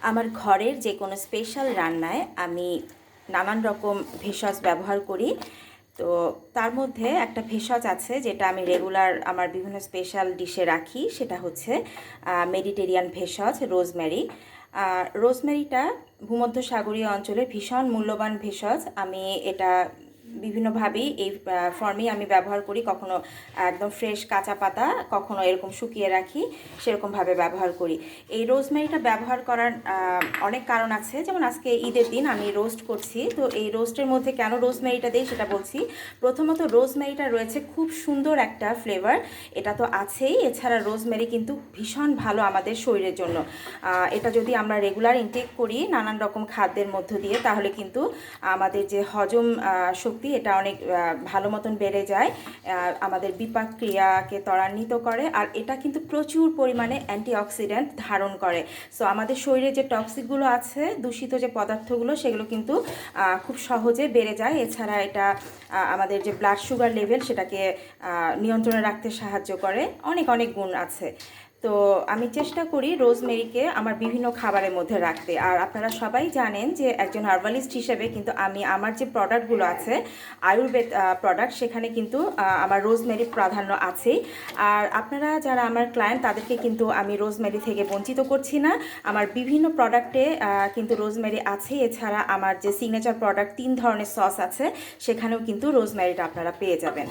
আমার ঘরের যে কোনো স্পেশাল রান্নায় আমি নানান রকম ভেষজ ব্যবহার করি। তো তার মধ্যে একটা ভেষজ আছে যেটা আমি রেগুলার আমার বিভিন্ন স্পেশাল ডিশে রাখি, সেটা হচ্ছে মেডিটেরিয়ান ভেষজ রোজমেরি। রোজমেরিটা ভূমধ্যসাগরীয় অঞ্চলের ভীষণ মূল্যবান ভেষজ। আমি এটা বিভিন্নভাবেই এই ফর্মেই আমি ব্যবহার করি, কখনো একদম ফ্রেশ কাঁচা পাতা, কখনো এরকম শুকিয়ে রাখি, সেরকমভাবে ব্যবহার করি। এই রোজমেরিটা ব্যবহার করার অনেক কারণ আছে। যেমন আজকে ঈদের দিন আমি রোস্ট করছি, তো এই রোস্টের মধ্যে কেন রোজমেরিটা দিই সেটা বলছি। প্রথমত রোজমেরিটা রয়েছে খুব সুন্দর একটা ফ্লেভার, এটা তো আছেই। এছাড়া রোজমেরি কিন্তু ভীষণ ভালো আমাদের শরীরের জন্য। এটা যদি আমরা রেগুলার ইনটেক করি নানান রকম খাদ্যের মধ্য দিয়ে, তাহলে কিন্তু আমাদের যে হজম শক্তি এটা অনেক ভালো মতন বেড়ে যায়, আমাদের বিপাক ক্রিয়াকে ত্বরান্বিত করে, আর এটা কিন্তু প্রচুর পরিমাণে অ্যান্টিঅক্সিডেন্ট ধারণ করে। সো আমাদের শরীরে যে টক্সিকগুলো আছে, দূষিত যে পদার্থগুলো, সেগুলো কিন্তু খুব সহজে বেড়ে যায়। এছাড়া এটা আমাদের যে ব্লাড সুগার লেভেল সেটাকে নিয়ন্ত্রণে রাখতে সাহায্য করে। অনেক অনেক গুণ আছে। তো আমি চেষ্টা করি রোজমেরিকে আমার বিভিন্ন খাবারের মধ্যে রাখতে। আর আপনারা সবাই জানেন যে একজন হার্বালিস্ট হিসেবে কিন্তু আমি আমার যে প্রোডাক্টগুলো আছে আয়ুর্বেদ প্রোডাক্ট, সেখানে কিন্তু আমার রোজমেরি প্রাধান্য আছেই। আর আপনারা যারা আমার ক্লায়েন্ট, তাদেরকে কিন্তু আমি রোজমেরি থেকে বঞ্চিত করছি না। আমার বিভিন্ন প্রোডাক্টে কিন্তু রোজমেরি আছে। এছাড়া আমার যে সিগনেচার প্রোডাক্ট 3 ধরনের সস আছে, সেখানেও কিন্তু রোজমেরিটা আপনারা পেয়ে যাবেন।